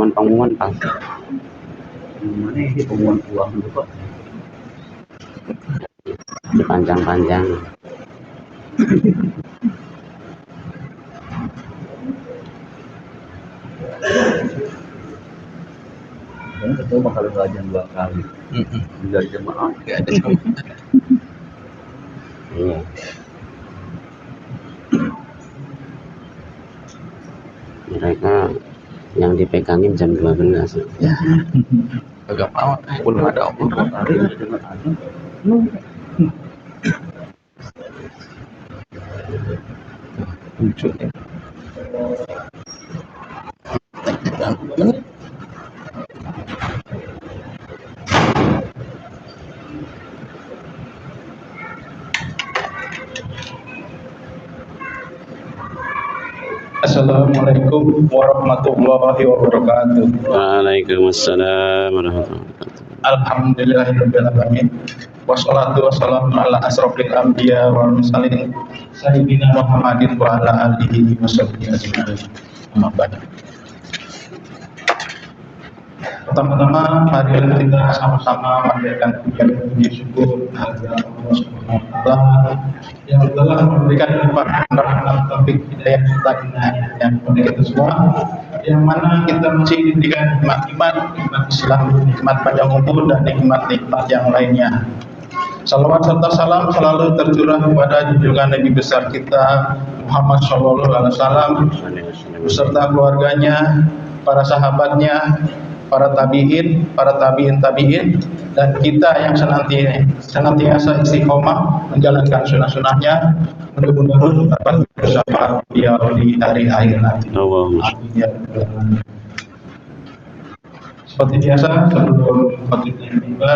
pengumuman pas. Mana ini pengumuman uang dulu kok? Dipanjang-panjang. Karena ketemu bakal belajar 2 kali. Belajar jemaah nggak ada. Iya. Mereka yang dipegangin jam 12. Ya. Agak mau, belum ada hari dengan ada. Lucu ya. Assalamualaikum warahmatullahi wabarakatuh. Waalaikumsalam warahmatullahi wabarakatuh. Alhamdulillahirabbil alamin. Wassalatu wassalamu ala asrofil anbiya wal mursalin sayyidina Muhammadin wa ala alihi washabbihi ajmain. Amma ba'd. Pertama-tama mari kita sama-sama panjatkan puji syukur kepada Allah Subhanahu wa taala yang telah memberikan kepada taufik hidayah serta inayah yang kepada kita semua, yang mana kita masih diberikan nikmat Islam, nikmat panjang umur dan nikmat-nikmat yang lainnya. Salawat serta salam selalu tercurah kepada junjungan Nabi besar kita Muhammad SAW beserta keluarganya, para sahabatnya, para tabiin, para tabiin, dan kita yang senantiasa istiqomah menjalankan sunnah-sunnahnya, mudah-mudahan dapat bersama beliau di hari akhir nanti. Seperti biasa, sebelum khotibah tiba,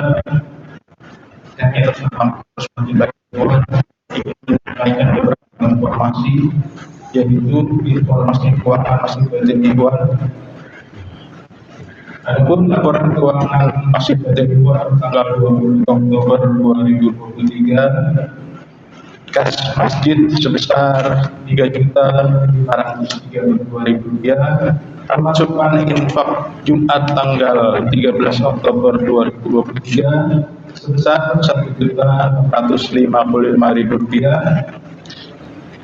kami terus menyampaikan beberapa informasi, yaitu informasi keuangan masih berjalan. Adapun laporan keuangan masih berjalan tanggal 20 Oktober 2023, kas masjid sebesar Rp3.532.000, termasuk infak Jumat tanggal 13 Oktober 2023 sebesar Rp1.655.000,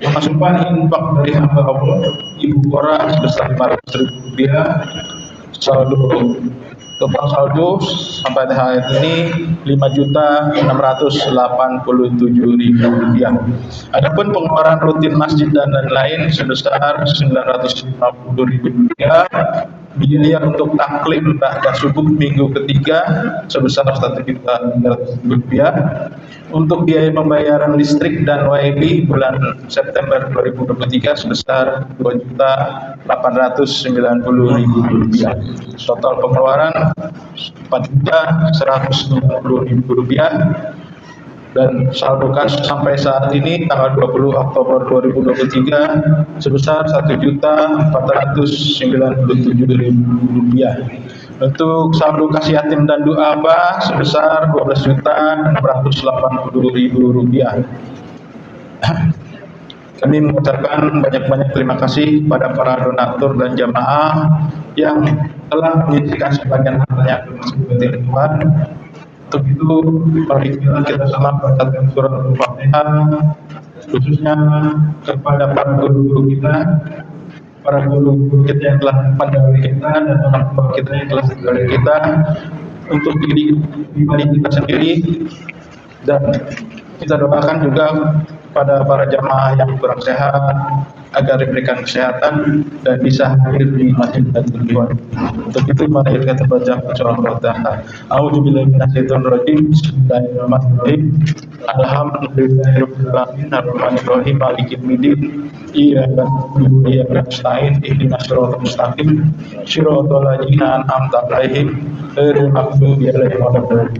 pemasukan infak dari hamba Allah Ibu Qora sebesar Rp400.000. Total saldo sampai hari ini Rp5.687.000. Adapun pengeluaran rutin masjid dan lain-lain sebesar Rp950.000. Biaya untuk taklim ba'da subuh minggu ketiga sebesar Rp1.300.000. Untuk biaya pembayaran listrik dan WIB bulan September 2023 sebesar Rp2.890.000. Total pengeluaran Rp4.190.000. Dan saldo kas sampai saat ini tanggal 20 Oktober 2023 sebesar Rp1.497.000. Untuk saldo kas yatim dan du'afa sebesar Rp12.680.000. Kami mengucapkan banyak-banyak terima kasih pada para donatur dan jamaah yang telah menyisikan sebagian hartanya ke masjid Tuhan. Untuk itu, mari kita sama bacakan surat Al-Fatihah, khususnya kepada para guru-guru kita, yang telah mendahului kita dan orang tua kita yang telah mendahului kita, untuk diri kita sendiri, dan kita doakan juga pada para jamaah yang kurang sehat agar diberikan kesehatan dan bisa hadir di masjid dan tujuan. Untuk itu mari kita baca surah Al-Fatihah. A'udzubillahi minasyaitonir rajim. Bismillahirrahmanirrahim. Alhamdulillahirabbil alamin arrahmanir rahim maliki yaumiddin. Iyyaka na'budu wa iyyaka nasta'in ihdinas siratal mustaqim siratal ladzina an'amta 'alaihim ghairil maghdubi 'alaihim waladdallin.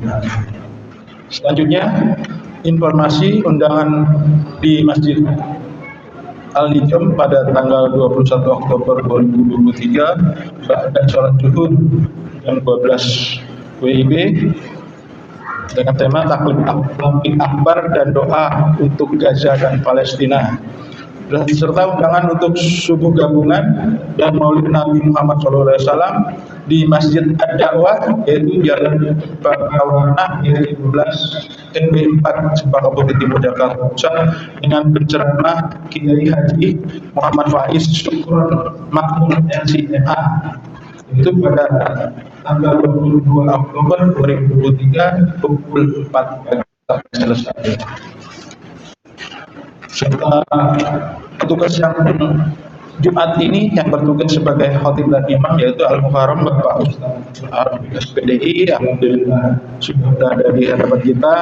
Selanjutnya informasi undangan di Masjid Al-Nijam pada tanggal 21 Oktober 2023 ba'da sholat zuhur jam 12 WIB dengan tema taklim akbar dan doa untuk Gaza dan Palestina. serta undangan untuk subuh gabungan dan Maulid Nabi Muhammad SAW di Masjid Ad-Da'wah, yaitu Jalan Bakawana, RT 12 NB 4 Cempaka Timur Jakarta Pusat, dengan penceramah Kiai Haji Muhammad Faiz Syukron Makmur MCMA, itu pada tanggal 22 Oktober 2023 pukul 4 pagi sampai selesai. Serta petugas yang Jumat ini yang bertugas sebagai khotib dan imam yaitu Al-Muharram Bapak Ustaz SPDI, alhamdulillah sudah ada di hadapan kita,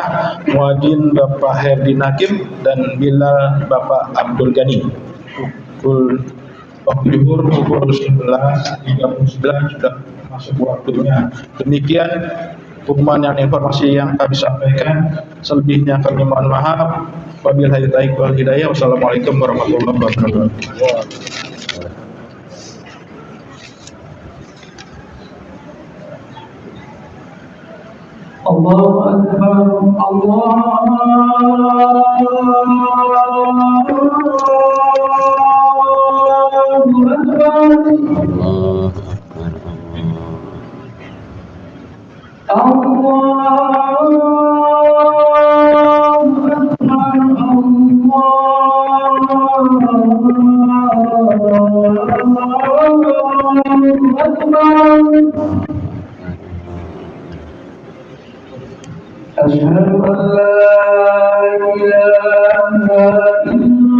Muadzin Bapak Herdi Nakim dan Bilal Bapak Abdul Ghani. Pukul waktu zuhur pukul 11.39 sudah masuk waktunya. Demikian pengumuman dan informasi yang kami sampaikan. Selebihnya kami mohon maaf. Wabillahi taufiq wal hidayah. Wassalamualaikum warahmatullahi wabarakatuh. Allahu Akbar, Allahu Akbar. أشهد أن لا إله إلا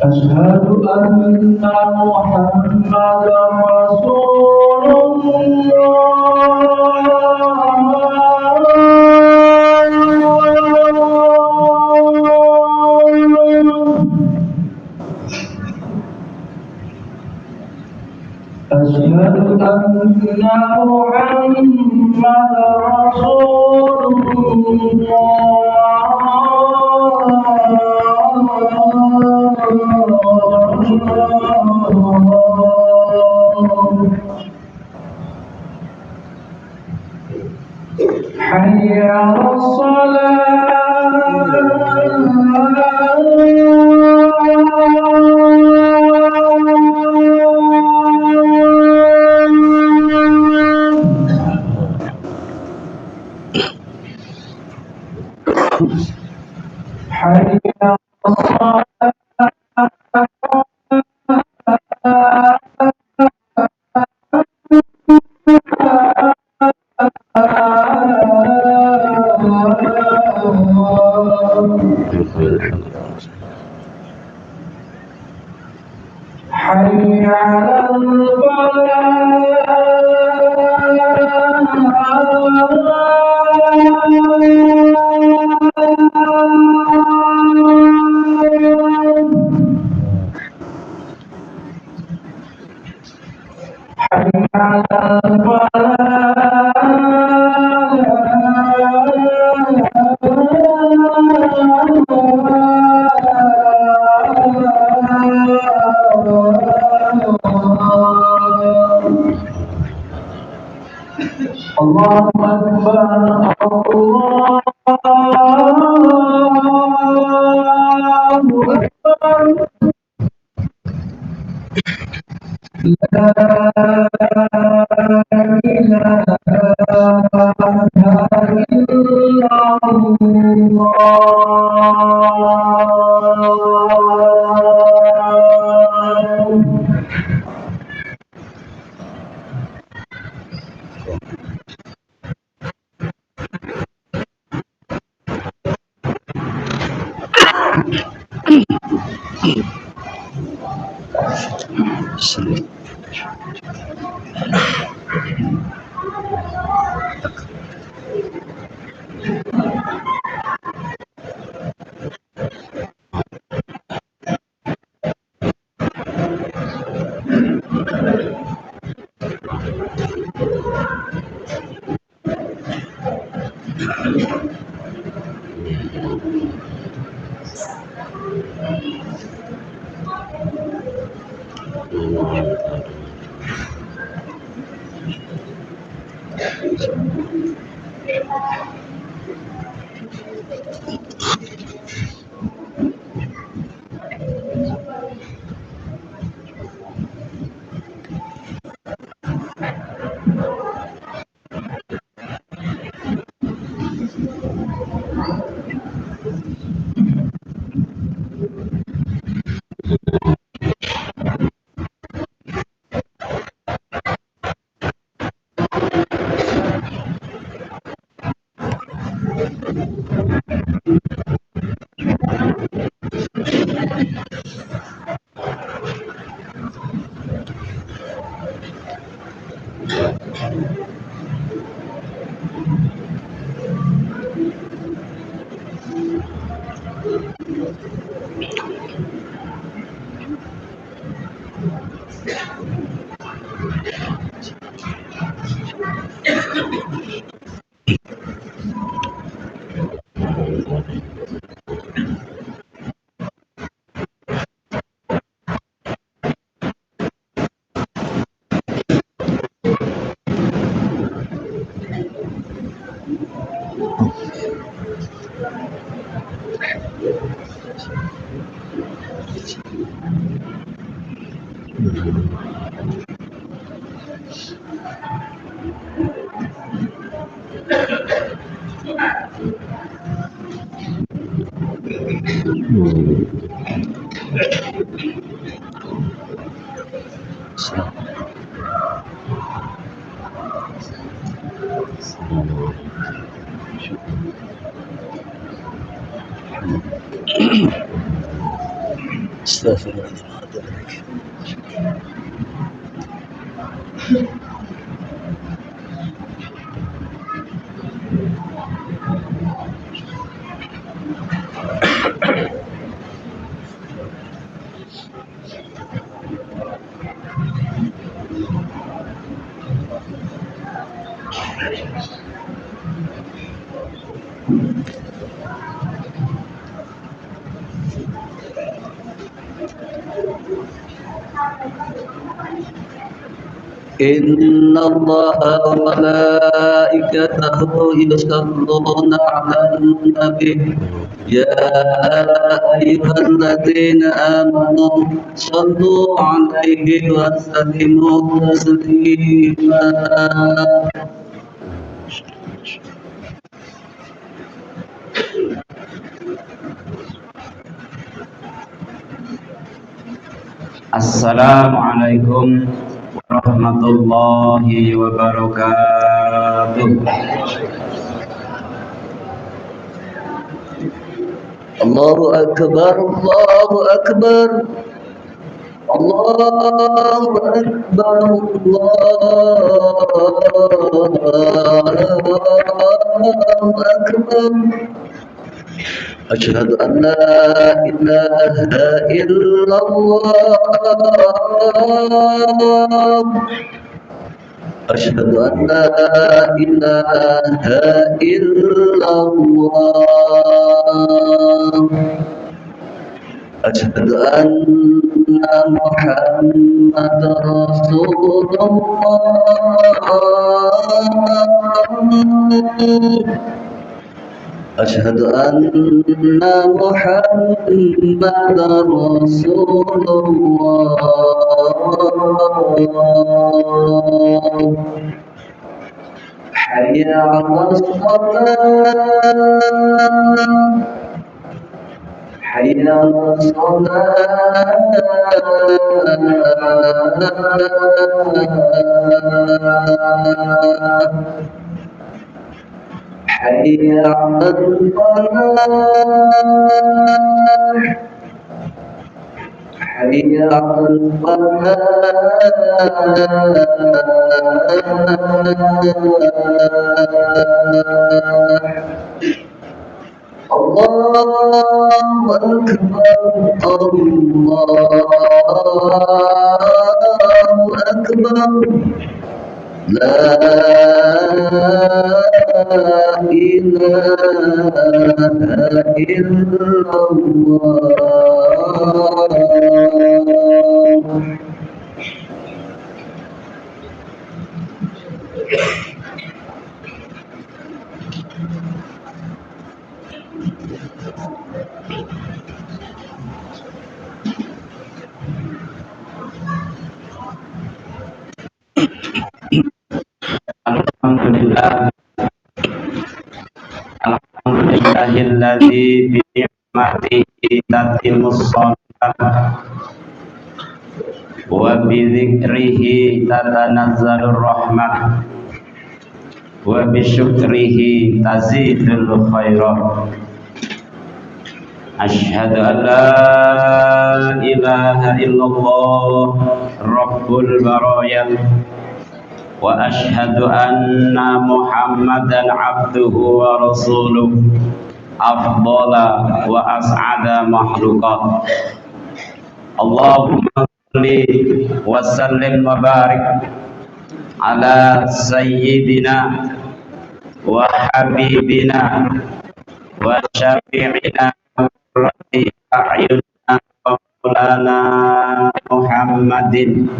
أشهد أن محمدا رسول أشهد أن محمدا رسول حي على حي على حي على الله أكبر الله أكبر لا إله إلا الله. إن الله وملائكته يصلون على النبي يا أيها الذين آمنوا صلوا عليه وسلموا تسليما. Assalamualaikum warahmatullahi wabarakatuh. Allahu Akbar, Allahu Akbar, Allahu Akbar, Allahu Akbar. أشهد أن لا إله إلا الله أشهد أن لا إله إلا الله أشهد أن محمد رسول الله أشهد أن محمد رسول الله حي على الصلاة حي على الصلاة حي على الفلاح حي على الفلاح الله أكبر الله أكبر لا إله إلا الله Alhamdulillah. Alhamdulillahilladzi bi ni'matihi tatimmus shalihat wa bi dzikrihi tatanazzalur rahmah wa bi syukrihi tazidul khairat. Asyhadu an la ilaha illallah rabbul barayat wa asyhadu anna Muhammadan abduhu wa rasuluh afdala wa as'ada makhluqat. Allahumma shalli wa sallim wa barik ala sayyidina wa habibina wa syafi'ina wa a'yunina wa maulana Muhammadin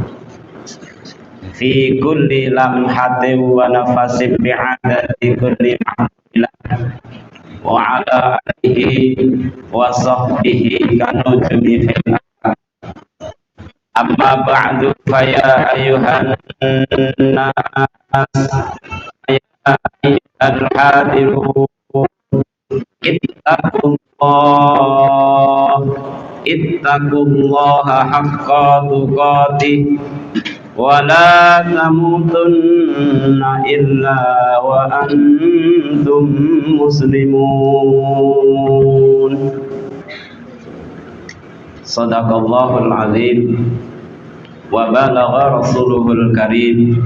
fi kulli lamhatin wa nafasin bi'adati kulli mahfilah wa ala alihi wa sahbihi kanujumi fil akhir. Amma ba'du fa ya ayyuhan nas ya ayyuhal hadirun ittaqullaha haqqa tuqatih wa la tamutunna illa wa antum muslimun. Sadaqallahul azim wa balagha rasuluhul karim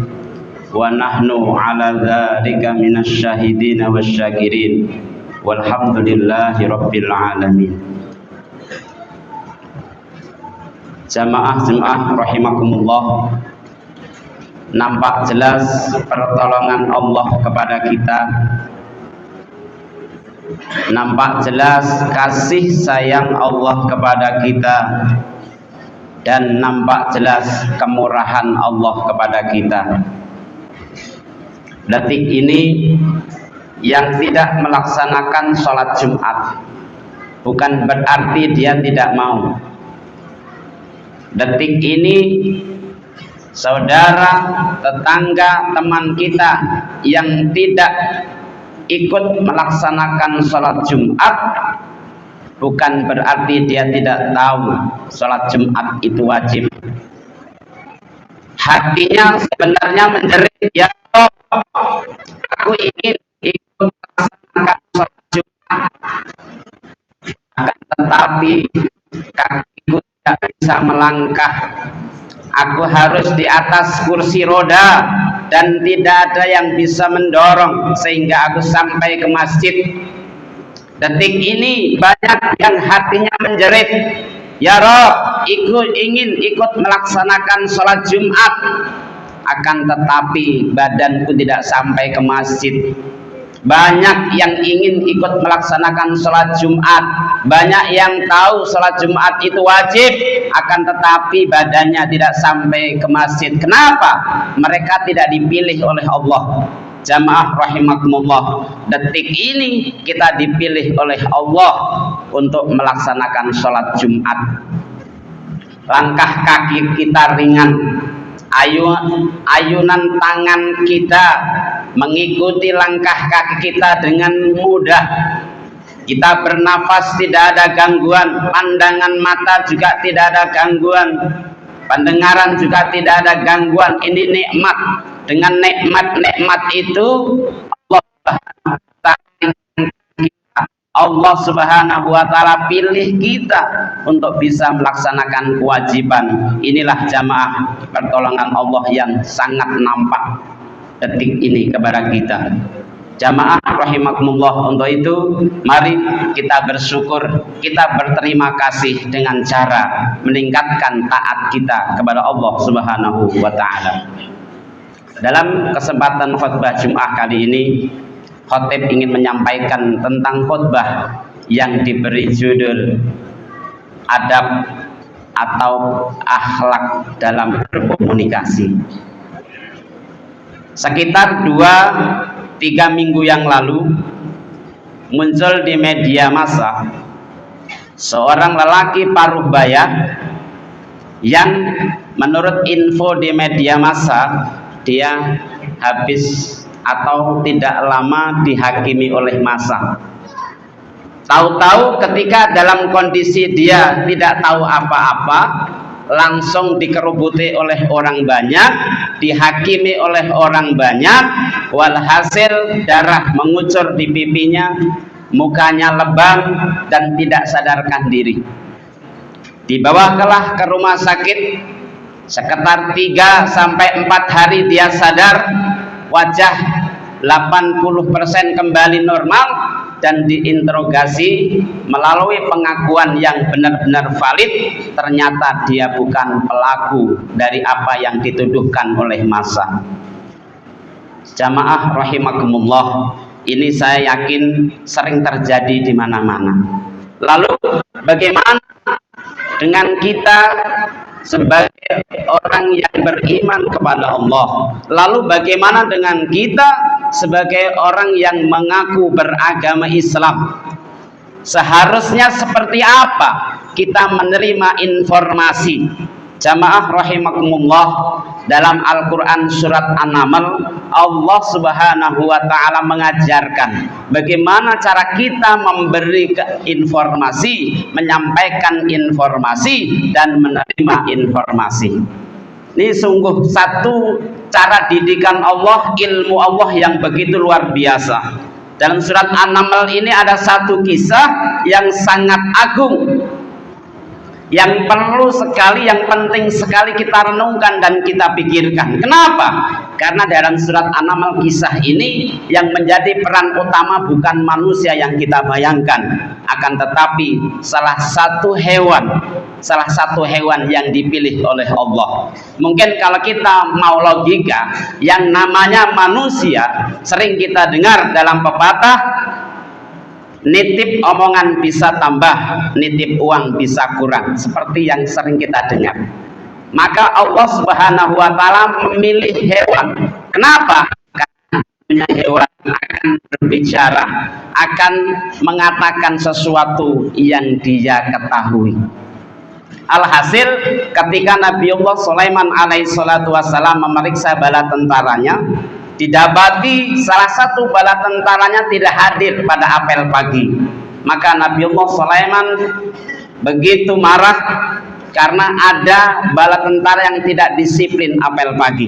wa nahnu ala dzalika minasy syahidin wasyakirin walhamdulillahi rabbil alamin. Jamaah rahimakumullah, nampak jelas pertolongan Allah kepada kita, nampak jelas kasih sayang Allah kepada kita, dan nampak jelas kemurahan Allah kepada kita. Detik ini yang tidak melaksanakan sholat Jumat bukan berarti dia tidak mau. Detik ini saudara, tetangga, teman kita yang tidak ikut melaksanakan sholat Jumat bukan berarti dia tidak tahu sholat Jumat itu wajib. Hatinya sebenarnya menjerit, ya Allah, aku ingin ikut melaksanakan sholat Jumat, akan tetapi kakiku tidak bisa melangkah. Aku harus di atas kursi roda dan tidak ada yang bisa mendorong sehingga aku sampai ke masjid. Detik ini banyak yang hatinya menjerit, ya Rob, ingin ikut melaksanakan sholat Jumat, akan tetapi badanku tidak sampai ke masjid. Banyak yang ingin ikut melaksanakan sholat Jumat, banyak yang tahu sholat Jumat itu wajib, akan tetapi badannya tidak sampai ke masjid. Kenapa? Mereka tidak dipilih oleh Allah. Jamaah rahimakumullah, detik ini kita dipilih oleh Allah untuk melaksanakan sholat Jumat. Langkah kaki kita ringan, ayunan tangan kita mengikuti langkah kaki kita dengan mudah. Kita bernafas tidak ada gangguan, pandangan mata juga tidak ada gangguan, pendengaran juga tidak ada gangguan. Ini nikmat. Dengan nikmat itu Allah Subhanahu wa ta'ala pilih kita untuk bisa melaksanakan kewajiban. Inilah jamaah pertolongan Allah yang sangat nampak detik ini kepada kita. Jamaah rahimakumullah, untuk itu mari kita bersyukur, kita berterima kasih dengan cara meningkatkan taat kita kepada Allah Subhanahu wa ta'ala. Dalam kesempatan khutbah Jumat kali ini, khotib ingin menyampaikan tentang khutbah yang diberi judul adab atau akhlak dalam berkomunikasi. Sekitar 2-3 minggu yang lalu muncul di media massa seorang lelaki paruh baya yang menurut info di media massa dia habis atau tidak lama dihakimi oleh massa. Tahu-tahu ketika dalam kondisi dia tidak tahu apa-apa, langsung dikerubuti oleh orang banyak, dihakimi oleh orang banyak, walhasil darah mengucur di pipinya, mukanya lebam dan tidak sadarkan diri. Dibawalah ke rumah sakit, sekitar 3 sampai 4 hari dia sadar, wajah 80% kembali normal, dan diinterogasi melalui pengakuan yang benar-benar valid, ternyata dia bukan pelaku dari apa yang dituduhkan oleh massa. Jamaah rahimakumullah, ini saya yakin sering terjadi di mana-mana. Lalu bagaimana dengan kita sebagai orang yang beriman kepada Allah? Lalu bagaimana dengan kita sebagai orang yang mengaku beragama Islam? Seharusnya seperti apa kita menerima informasi? Jamaah rahimakumullah, dalam Al-Quran surat An-Naml, Allah subhanahu wa ta'ala mengajarkan bagaimana cara kita memberi informasi, menyampaikan informasi, dan menerima informasi. Ini sungguh satu cara didikan Allah, ilmu Allah yang begitu luar biasa. Dalam surat An-Naml ini ada satu kisah yang sangat agung, yang perlu sekali, yang penting sekali kita renungkan dan kita pikirkan. Kenapa? Karena dalam surat An-Naml kisah ini yang menjadi peran utama bukan manusia yang kita bayangkan, akan tetapi salah satu hewan yang dipilih oleh Allah. Mungkin kalau kita mau logika, yang namanya manusia sering kita dengar dalam pepatah, nitip omongan bisa tambah, nitip uang bisa kurang, seperti yang sering kita dengar. Maka Allah subhanahu wa ta'ala memilih hewan. Kenapa? Karena hewan akan berbicara, akan mengatakan sesuatu yang dia ketahui. Alhasil ketika Nabiullah Sulaiman alaihissalatu wassalam memeriksa bala tentaranya, didapati salah satu bala tentaranya tidak hadir pada apel pagi. Maka Nabiullah Sulaiman begitu marah karena ada bala tentara yang tidak disiplin apel pagi.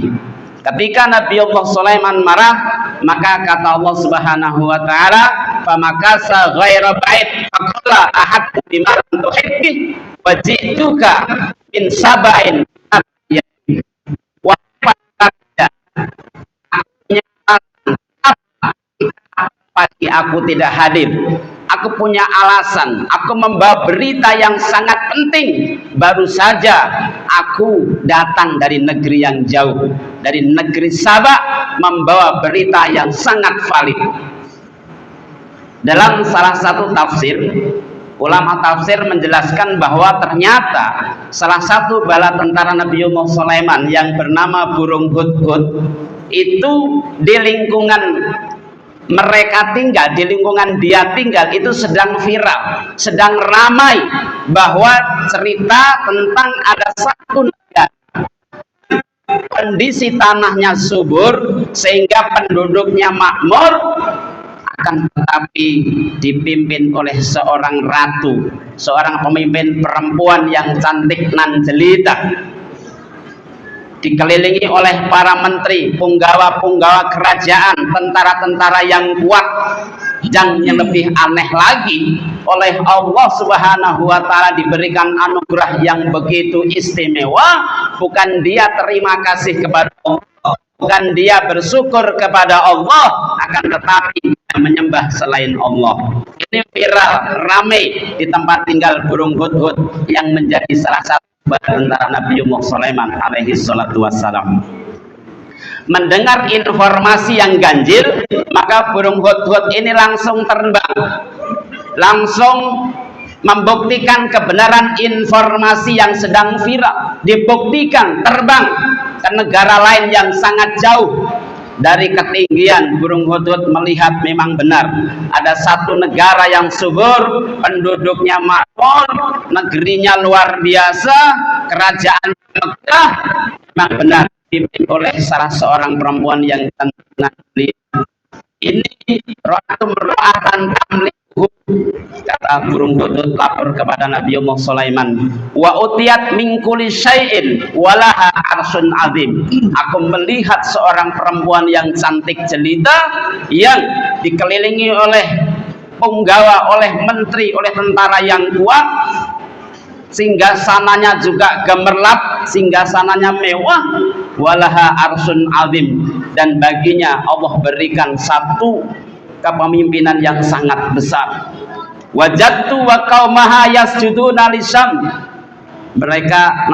Ketika Nabiullah Sulaiman marah, maka kata Allah subhanahu wa ta'ala, famakasa ghaira ba'id faqala ahadtu bima tuhibbi wa ji'tuka min saba'in wa pagi aku tidak hadir. Aku punya alasan, aku membawa berita yang sangat penting. Baru saja aku datang dari negeri yang jauh, dari negeri Sabak, membawa berita yang sangat valid. Dalam salah satu tafsir, ulama tafsir menjelaskan bahwa ternyata salah satu bala tentara Nabiullah Sulaiman yang bernama burung hudhud itu di lingkungan mereka tinggal, di lingkungan dia tinggal itu sedang viral, sedang ramai, bahwa cerita tentang ada satu negara kondisi tanahnya subur sehingga penduduknya makmur, akan tetapi dipimpin oleh seorang ratu, seorang pemimpin perempuan yang cantik nan jelita, dikelilingi oleh para menteri, punggawa-punggawa kerajaan, tentara-tentara yang kuat. Yang lebih aneh lagi, oleh Allah subhanahu wa ta'ala diberikan anugerah yang begitu istimewa. Bukan dia terima kasih kepada Allah, bukan dia bersyukur kepada Allah, akan tetapi dia menyembah selain Allah. Ini viral, ramai di tempat tinggal burung hudhud yang menjadi salah satu tentara Nabiullah Sulaiman alaihi salatu wassalam. Mendengar informasi yang ganjil, maka burung hudhud ini langsung terbang, langsung membuktikan kebenaran informasi yang sedang viral. Dibuktikan terbang ke negara lain yang sangat jauh. Dari ketinggian burung hudhud melihat memang benar ada satu negara yang subur, penduduknya makmur, negerinya luar biasa, kerajaan Mekah. Memang benar dipimpin oleh salah seorang perempuan yang cantik. Ini ro'atu mera'atan tamliku, kata burung hudud lapor kepada Nabi Allah Sulaiman. Wa utiyat min kulli syai'in walaha arsun azim. Aku melihat seorang perempuan yang cantik jelita yang dikelilingi oleh punggawa, oleh menteri, oleh tentara yang kuat, singgasananya juga gemerlap, singgasananya mewah, walaha arsun azim, dan baginya Allah berikan satu kepemimpinan yang sangat besar. Wajadtu wa qaumaha yasjuduna lisam. Mereka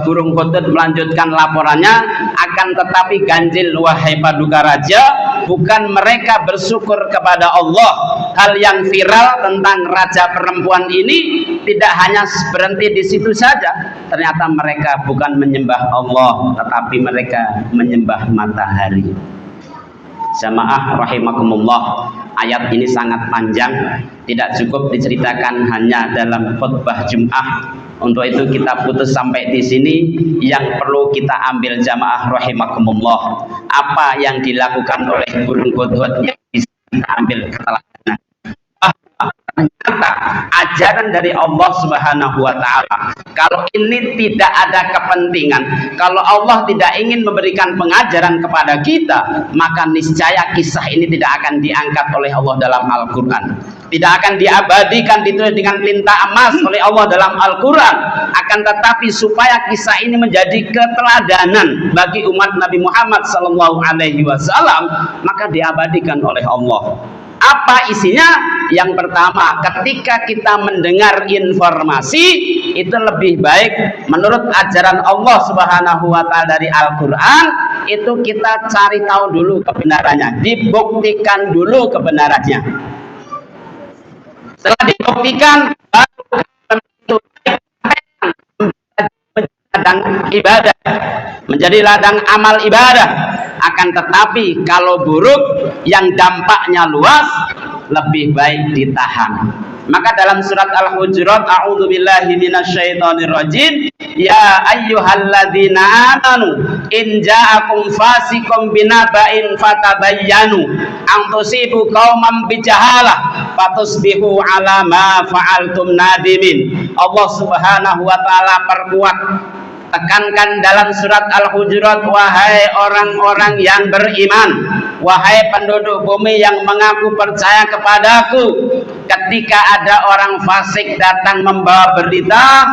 burung hudud melanjutkan laporannya, akan tetapi ganjil wahai paduka raja, bukan mereka bersyukur kepada Allah. Hal yang viral tentang raja perempuan ini tidak hanya berhenti di situ saja, ternyata mereka bukan menyembah Allah, tetapi mereka menyembah matahari. Jamaah rahimakumullah, ayat ini sangat panjang, tidak cukup diceritakan hanya dalam khutbah Jum'ah. Untuk itu kita putus sampai di sini. Yang perlu kita ambil jamaah rahimakumullah, apa yang dilakukan oleh burung hudud yang bisa kita ambil keteladanan. Ternyata ajaran dari Allah Subhanahu wa ta'ala, kalau ini tidak ada kepentingan, kalau Allah tidak ingin memberikan pengajaran kepada kita, maka niscaya kisah ini tidak akan diangkat oleh Allah dalam Al-Quran, tidak akan diabadikan, ditulis dengan tinta emas oleh Allah dalam Al-Quran. Akan tetapi supaya kisah ini menjadi keteladanan bagi umat Nabi Muhammad SAW, maka diabadikan oleh Allah. Apa isinya? Yang pertama, ketika kita mendengar informasi, itu lebih baik menurut ajaran Allah Subhanahu wa ta'ala dari Al-Quran, itu kita cari tahu dulu kebenarannya, dibuktikan dulu kebenarannya. Setelah dibuktikan, baru itu ladang ibadah, menjadi ladang amal ibadah. Akan tetapi kalau buruk yang dampaknya luas, lebih baik ditahan. Maka dalam surat Al-Hujurat, a'udzubillahi minasyaitonirrajim, ya ayyuhalladzina amanu in ja'akum fasiqun binaba'in fatabayyanu an tusibu qauman bijahalah fatusbihu ala ma fa'altum nadimin. Allah Subhanahu wa ta'ala perkuat, tekankan dalam surat Al-Hujurat, wahai orang-orang yang beriman, wahai penduduk bumi yang mengaku percaya kepadaku, ketika ada orang fasik datang membawa berita,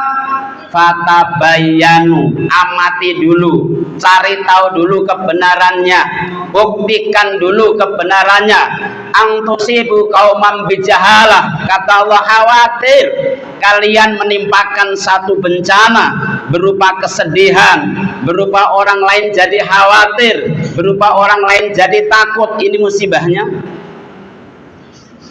fatabayyanu, amati dulu, cari tahu dulu kebenarannya, buktikan dulu kebenarannya. Antusibu qauman bijahalah, kata Allah, khawatir kalian menimpakan satu bencana berupa kesedihan, berupa orang lain jadi khawatir, berupa orang lain jadi takut. Ini musibahnya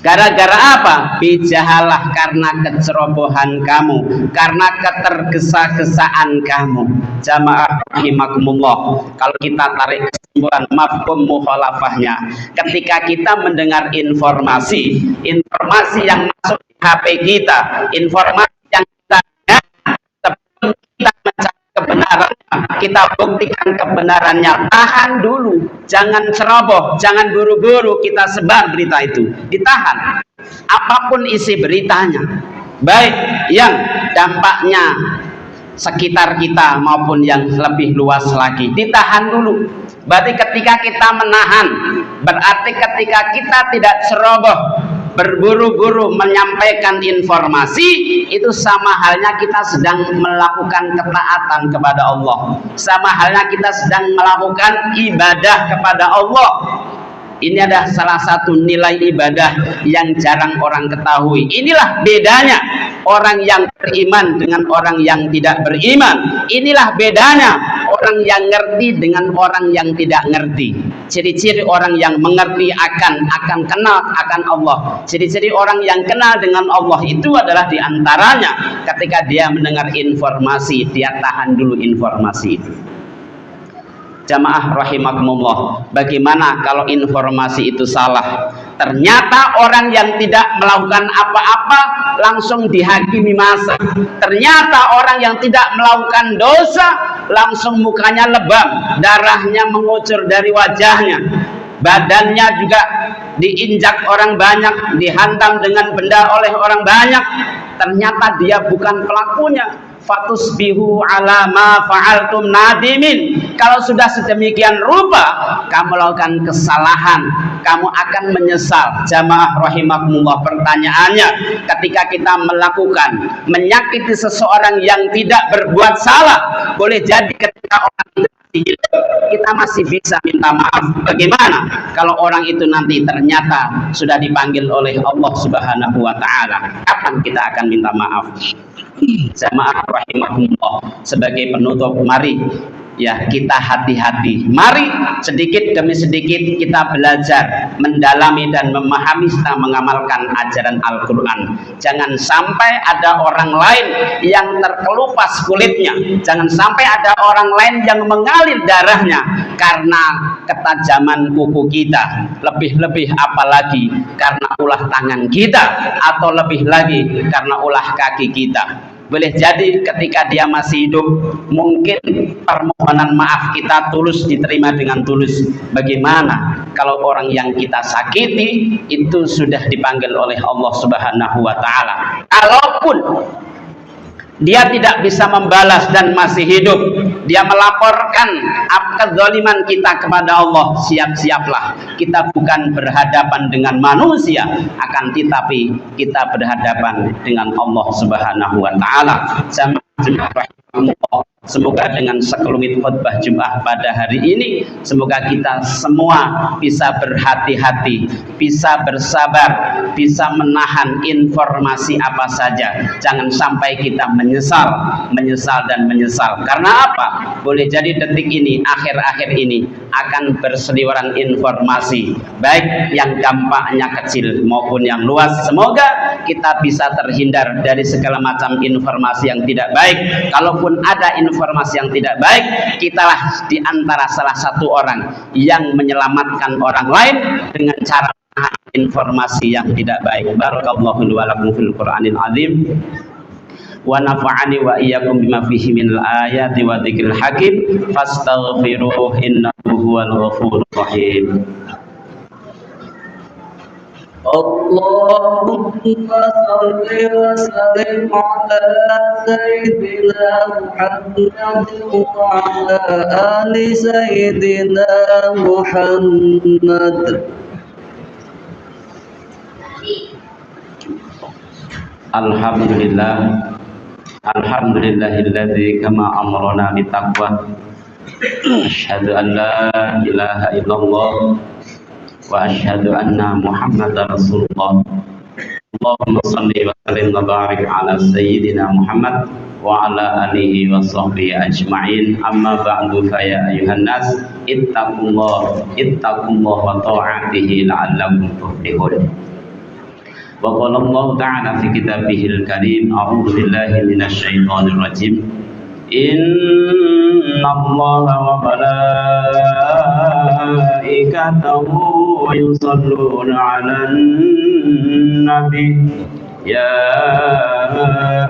gara-gara apa? Bijahalah, karena kecerobohan kamu, karena ketergesa-gesaan kamu. Jamaah rahimakumullah, kalau kita tarik kesimpulan mafhum mukhalafahnya, ketika kita mendengar informasi yang masuk di HP kita, informasi yang kita sebelum kita mencari kebenarannya, kita buktikan kebenarannya, tahan dulu, jangan ceroboh, jangan buru-buru kita sebar berita itu, ditahan. Apapun isi beritanya, baik yang dampaknya sekitar kita maupun yang lebih luas lagi, ditahan dulu. Berarti ketika kita menahan, berarti ketika kita tidak ceroboh, berburu-buru menyampaikan informasi, itu sama halnya kita sedang melakukan ketaatan kepada Allah, sama halnya kita sedang melakukan ibadah kepada Allah. Ini adalah salah satu nilai ibadah yang jarang orang ketahui. Inilah bedanya orang yang beriman dengan orang yang tidak beriman. Inilah bedanya orang yang ngerti dengan orang yang tidak ngerti. Ciri-ciri orang yang mengerti akan kenal akan Allah. Ciri-ciri orang yang kenal dengan Allah itu adalah diantaranya ketika dia mendengar informasi, dia tahan dulu informasi itu. Jamaah rahimakumullah, bagaimana kalau informasi itu salah? Ternyata orang yang tidak melakukan apa-apa langsung dihakimi masa. Ternyata orang yang tidak melakukan dosa langsung mukanya lebam, darahnya mengucur dari wajahnya, badannya juga diinjak orang banyak, dihantam dengan benda oleh orang banyak. Ternyata dia bukan pelakunya. Fatusbihu ala ma fa'altum nadimin. Kalau sudah sedemikian rupa kamu lakukan kesalahan, kamu akan menyesal. Jamaah rahimakumullah, pertanyaannya, ketika kita melakukan menyakiti seseorang yang tidak berbuat salah, boleh jadi ketika orang itu kita masih bisa minta maaf. Bagaimana kalau orang itu nanti ternyata sudah dipanggil oleh Allah Subhanahu wa taala? Kapan kita akan minta maaf? Jamaah rahimahumullah, sebagai penutup, mari ya kita hati-hati. Mari sedikit demi sedikit kita belajar mendalami dan memahami serta mengamalkan ajaran Al-Quran. Jangan sampai ada orang lain yang terkelupas kulitnya, jangan sampai ada orang lain yang mengalir darahnya karena ketajaman kuku kita, lebih-lebih apalagi karena ulah tangan kita, atau lebih lagi karena ulah kaki kita. Boleh jadi ketika dia masih hidup, mungkin permohonan maaf kita tulus, diterima dengan tulus. Bagaimana kalau orang yang kita sakiti itu sudah dipanggil oleh Allah Subhanahu wa taala? Kalaupun dia tidak bisa membalas dan masih hidup, dia melaporkan kezaliman kita kepada Allah, siap-siaplah, kita bukan berhadapan dengan manusia, akan tetapi kita berhadapan dengan Allah Subhanahu wa taala. Semoga dengan sekelumit khutbah Jumat pada hari ini, semoga kita semua bisa berhati-hati, bisa bersabar, bisa menahan informasi apa saja. Jangan sampai kita menyesal dan menyesal. Karena apa? Boleh jadi detik ini, akhir-akhir ini akan berseliweran informasi, baik yang dampaknya kecil maupun yang luas. Semoga kita bisa terhindar dari segala macam informasi yang tidak baik. Kalaupun ada informasi yang tidak baik, kitalah di antara salah satu orang yang menyelamatkan orang lain dengan cara informasi yang tidak baik. Barakallahu wa lakum fil Qur'anil azim wa nafa'ani wa iyyakum bima fihi minal ayati wa dzikril hakim fastaghfiruhu innahu huwal ghafurur rahim. Allahumma salli wa sallim ala sayyidina Muhammad wa ala ali sayyidina Muhammad. Alhamdulillah, alhamdulillahilladzi kama amarna bitaqwa. Asyhadu an la ilaha illallah wa asyhadu anna Muhammadar Rasulullah. Allahumma shalli wa sallim wa barik ala sayyidina Muhammad wa ala alihi wa sahbihi ajma'in. Amma ba'du, fa ya ayuhan nas ittaqullah wa ta'atihi la'allakum tuflihun. Wa qala Allah ta'ala fi kitabihil karim, a'udzu billahi minasy syaithanir rajim. Inna Allaha wa malaikatahu yusalluna 'alan nabi ya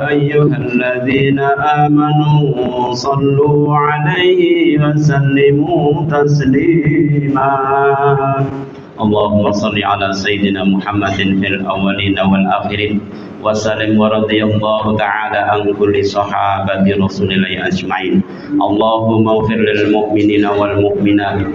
ayyuhalladzina amanu sallu 'alaihi wa sallimu taslima. Allahumma salli ala sayyidina Muhammadin fil awwalina wal akhirin wa sallim wa radiyallahu ta'ala an kulli sahabati rasulillahi ajma'in. Allahumma ighfir lil mu'minina wal mu'minat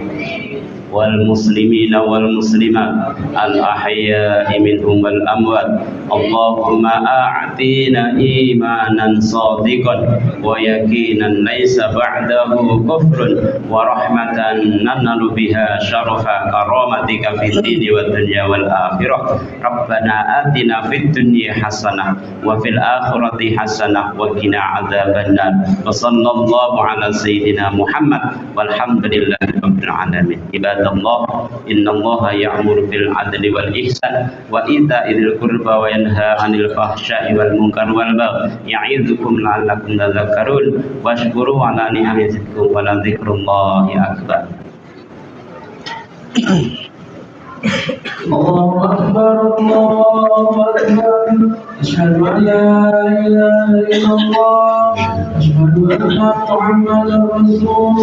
wal muslimina wal muslimat al ahya'i minhum wal amwat. Allahumma a'tina imanan sadiqan wa yaqinan laysa ba'dahu kufrun wa rahmatan nanalu biha syarafa karamatika fid dini wad dunya wal akhirah. Rabbana atina fid dunya hasanah wa fil akhirati hasanah wa qina adzabannar. Wa sallallahu ala sayyidina Muhammad walhamdulillahi rabbil alamin. Ibadallah, innallaha ya'muru bil adli wal ihsan wa ita'il qurba wa yanha 'anil fahsya'i wal munkar wal baghi ya'idzukum la'allakum tadhakkarun washkuru 'ala ni'amatikum wa la dzikrullahi akbar. الله أكبر الله أكبر أشهد أن لا إله إلا الله أشهد أن محمدا رسول الله